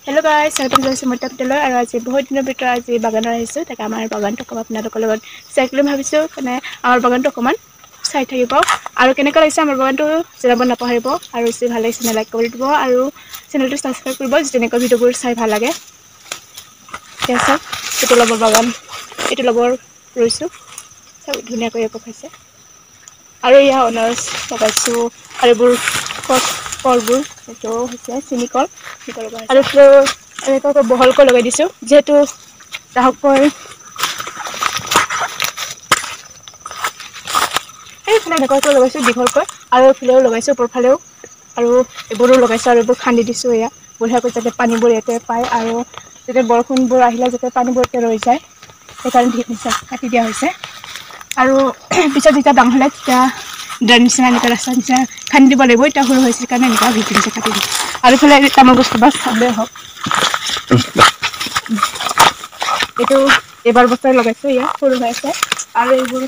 Hello guys, welcome to Sumata Hotel আৰু আজি বহুত দিনৰ ভিতৰত আজি বাগানত আহিছো তাকে আমাৰ বাগানটো কম আপোনালোকৰ লগত শ্বেয়াৰ কৰিম ভাবিছো মানে আমাৰ বাগানটো অকমান চাই থাকিব আৰু কেনেকৈ লাগিছে আমাৰ বাগানটো জনাব নাপাহৰিব আৰু যদি ভাল লাগিছে লাইক কৰি দিব আৰু চেনেলটো সাবস্ক্ৰাইব কৰিব যেনেকৈ ভিডিঅ'বোৰ চাই ভাল লাগে ঠিক আছে এইটো লবৰ বাগান এইটো লবৰ ৰৈছো সব ধুনীয়াকৈ পকাইছে আৰু ইয়া অনাৰ্স লগাইছো আৰু এইবোৰ কলবোৰ এইটো হৈছে চিনিকল আৰু এনেকৈ বহলকৈ লগাই দিছো যেহেতু গ্ৰাহকৰ এইফালে এনেকুৱাকৈ লগাইছো দীঘলকৈ আৰু এইফালেও লগাইছো ওপৰফালেও আৰু এইবোৰো লগাইছো আৰু এইবোৰ খান্দি দিছো এয়া বঢ়িয়াকৈ যাতে পানীবোৰ ইয়াতে পায় আৰু যাতে বৰষুণবোৰ আহিলে যাতে পানীবোৰ ইয়াতে ৰৈ যায় সেইকাৰণে কাটি দিয়া হৈছে আৰু পিছত যেতিয়া ডাঙৰ হ'লে তেতিয়া ড্ৰেন নিচিনা এনেকুৱা ৰাস্তা নিচিনা খান্দি দিব লাগিব এতিয়া সৰু হৈছে কাৰণে এনেকুৱা ভিতৰি কাটি দিম আৰু এইফালে তামোল গছটো বা চাবলে হওক এইটো এইবাৰ বছৰ লগাইছো ইয়াত সৰু হৈ আছে আৰু এইবোৰ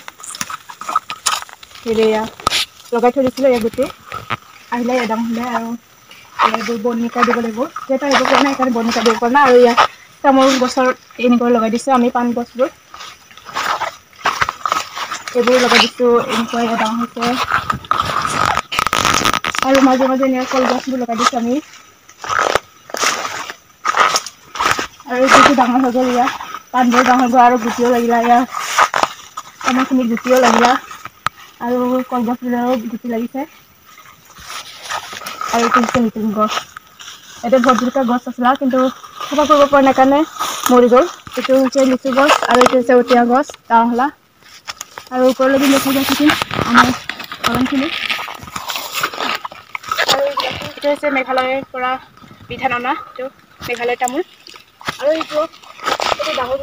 হেৰিয়া লগাই থৈ দিছিলো এই গোটেই আহিলে এডাম হ'লে আৰু এইবোৰ বননিকা দিব লাগিব যিহেতু আহিব পৰা নাই সেইকাৰণে বননিকা দিব পৰা নাই আৰু ইয়াত তামোল গছৰ এনেকৈ লগাই দিছো আমি পাণ গছবোৰ এইবোৰ লগাই দিছো এনেকুৱা এডাম হৈছে আৰু মাজে মাজে এনেকুৱা কলগছবোৰ লগাই দিছো আমি আৰু যিটো ডাঙৰ হৈ গ'ল ইয়াত পাণবোৰ ডাঙৰ হৈ গ'ল আৰু গুটিও লাগিলা ইয়াত তামোলখিনি গুটিও লাগিলা আৰু কলগছবোৰেও গুটি লাগিছে আৰু এইটো হৈছে নতুন গছ এতিয়া বহুত দুটা গছ আছিলে কিন্তু চাফা কৰিব পৰা নাই কাৰণে মৰি গ'ল এইটো হৈছে লিচু গছ আৰু এইটো হৈছে ঔটেঙা গছ ডাঙৰ হ'লা আৰু ওপৰলৈকে দেখি যাই থাকিম আমাৰ বাগানখিনি আৰু এইটো হৈছে মেঘালয়ৰ পৰা বিধান অনা এইটো মেঘালয় তামোল আৰু এইটো ডাঙৰ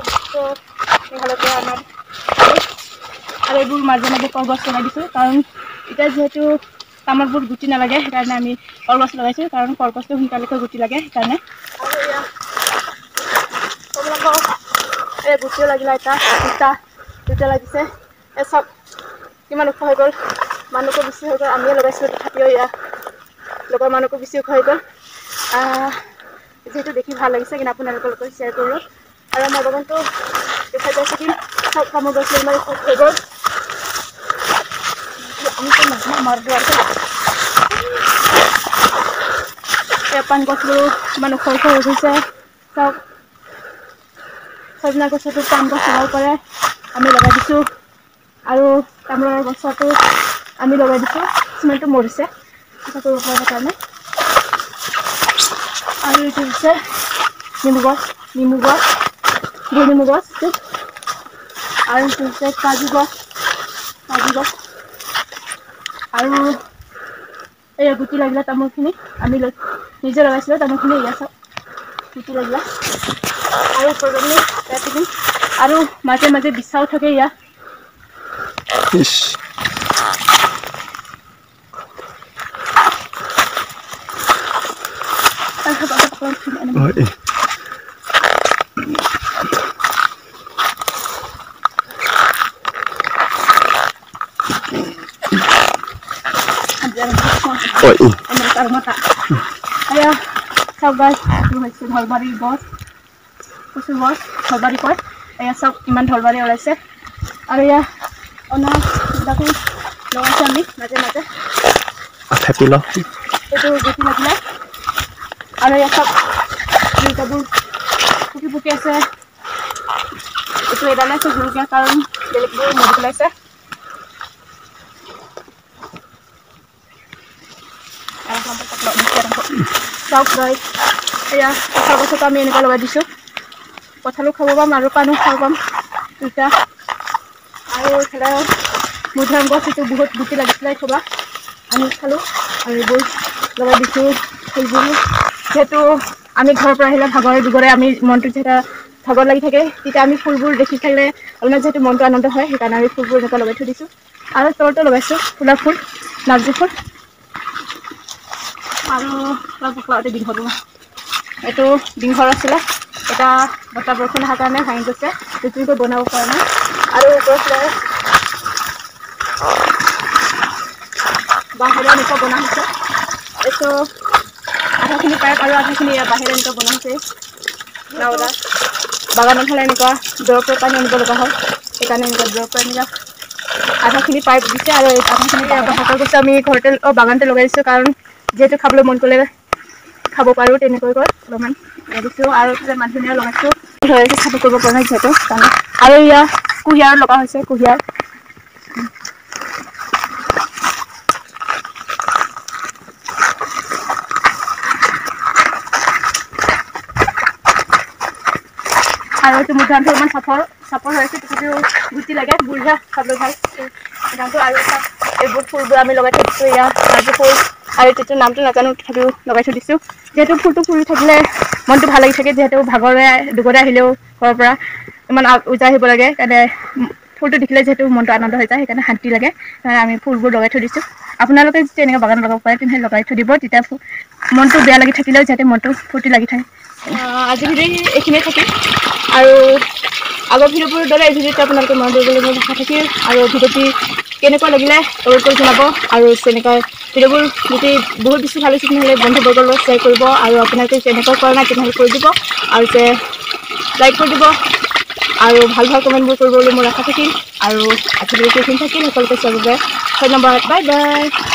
মেঘালয়ৰ পৰা অনা তামোল আৰু এইবোৰ মাজে মাজে কলগছ লগাই দিছো কাৰণ এতিয়া যিহেতু তামোলবোৰ গুটি নালাগে সেইকাৰণে আমি কলগছ লগাইছো কাৰণ কলগছটো সোনকালেকৈ গুটি লাগে সেইকাৰণে আৰু এয়া কমলা এই গুটিও লাগিলা দুটা লাগিছে এই চব কিমান ওখ হৈ গ'ল মানুহকো বেছি হৈ গ'ল আমিয়ে লগাইছিলো তথাপিও এয়া লগৰ মানুহকো বেছি ওখ হৈ গ'ল যিহেতু দেখি ভাল লাগিছে কিন্তু আপোনালোকৰ লগত শ্বেয়াৰ কৰিলোঁ আৰু আমাৰ বাগানটো দেখাই পাইছে কি চব তামোল গছ ইমান ওখ হৈ গ'ল পাণ গছবোৰো ইমান ওখ ওখ হৈ গৈছে চব সজনা গছতো পাণ গছ লগাব পাৰে আমি লগাই দিছোঁ আৰু তামোলৰ গছতো আমি লগাই দিছোঁ কিছুমানটো মৰিছে চাফা কৰিব পৰা কাৰণে আৰু এইটো হৈছে নেমু গছ নেমু গছ আৰু এইটো হৈছে কাজু গছ আৰু এই গুটি লাগিলে তামোলখিনি আমি নিজে লগাইছিলোঁ তামোলখিনি এয়া চব গুটি লাগিলে আৰু ওপৰলৈ ৰাখিম আৰু মাজে মাজে বিচাও থাকে ইয়াত চব গছ হৈছে ঢলবাৰী গছ কচু গছ ঢলবাৰী কয় এয়া চব ইমান ঢলবাৰী ওলাইছে আৰু এয়া অনাবিলাকো লগাইছোঁ আমি মাজে মাজে এইটো গুটি লাগিলে আৰু এয়া চব জলকীয়াবোৰ পকি আছে এইটো এডালে আছে জলকীয়া কাৰণ বেলেগবোৰ মৰি পেলাইছে চাওক গাইজ এয়া কঁঠাল গছতো আমি এনেকুৱা লগাই দিছোঁ কঁঠালো খাব পাম আৰু পাণো খাব পাম দুটা আৰু এইফালে মধুৰিআম গছ এইটো বহুত গুটি লাগিছিলে খাবা আমি খালোঁ আৰু এইবোৰ লগাই দিছোঁ ফুলবোৰ যিহেতু আমি ঘৰৰ পৰা আহিলে ভাগৰে দুগৰে আমি মনটো যেতিয়া ভাগৰ লাগি থাকে তেতিয়া আমি ফুলবোৰ দেখি থাকিলে অলপমান যিহেতু মনটো আনন্দ হয় সেইকাৰণে আমি ফুলবোৰ এনেকুৱা লগাই থৈ দিছোঁ আৰু তলতো লগাইছোঁ ফুলৰ ফুল নাৰ্জী ফুল আৰু দীঘল এইটো দীঘল আছিলে এটা বতাহ বৰষুণ অহাৰ কাৰণে ভাঙি গৈছে নতুনকৈ বনাব পৰা নাই আৰু ওপৰফালে বাঁহেৰে এনেকুৱা বনোৱা হৈছে এইটো আধাখিনি পাইপ আৰু আধাখিনি ইয়াৰ বাহিৰে এনেকুৱা বনোৱা হৈছে নাওলা বাগানত হ'লে এনেকুৱা দৰৱৰ পানী আনিব লগা হয় সেইকাৰণে এনেকুৱা দৰৱৰ পানী আধাখিনি পাইপ দিছে আৰু আধাখিনি শাকৰ গছ আমি ঘৰতে বাগানতে লগাইছোঁ কাৰণ যিহেতু খাবলৈ মন কৰিলে খাব পাৰোঁ তেনেকৈ কয় অলপমান দিছোঁ আৰু মান ধনিয়া লগাইছোঁ খাব কৰিব পৰা নাই যিহেতু কাৰণে আৰু ইয়াৰ কুঁহিয়াৰ লগা হৈছে কুঁহিয়াৰ আৰু এইটো মোৰ ধানটো ইমান চাপৰ হৈ আছে তথাপিও গুটি লাগে বুঢ়া খাবলৈ ভাল ধানটো আৰু এটা এইবোৰ ফুলবোৰ আমি লগাই থৈ দিছোঁ ইয়াৰ নাৰ্জী ফুল আৰু এইটো নামটো নাজানো তথাপিও লগাই থৈ দিছোঁ যিহেতু ফুলটো ফুলি থাকিলে মনটো ভাল লাগি থাকে যিহেতু ভাগৰে দুগৰে আহিলেও ঘৰৰ পৰা ইমান উজাই আহিব লাগে সেইকাৰণে ফুলটো দেখিলে যিহেতু মনটো আনন্দ হৈ যায় সেইকাৰণে শান্তি লাগে সেইকাৰণে আমি ফুলবোৰ লগাই থৈ দিছোঁ আপোনালোকে যেতিয়া এনেকৈ বাগান লগাব পাৰে তেনেহ'লে লগাই থৈ দিব তেতিয়া মনটো বেয়া লাগি থাকিলেও যাতে মনটো ফূৰ্তি লাগি থাকে আজি ভিডিঅ' এইখিনিয়ে থাকিম আৰু আগৰ ভিডিঅ'বোৰৰ দৰে এই ভিডিঅ'টো আপোনালোকে মন কৰিবলৈ মোৰ ভাষা থাকিল আৰু ভিডিঅ'টি কেনেকুৱা লাগিলে কমেণ্ট কৰি জনাব আৰু তেনেকৈ ভিডিঅ'বোৰ যদি বহুত বেছি ভাল হৈছে তেনেহ'লে বন্ধুবৰ্গৰ লগত শ্বেয়াৰ কৰিব আৰু আপোনালোকে যেনেকুৱা কৰা নাই তেনেহ'লে কৰি দিব আৰু যে লাইক কৰি দিব আৰু ভাল কমেণ্টবোৰ কৰিবলৈ মোৰ আশা থাকিল আৰু আজি ভিডিঅ'টো এইখিনি থাকিল সকলোকে চাবৰ বাবে ধন্যবাদ বাই বাই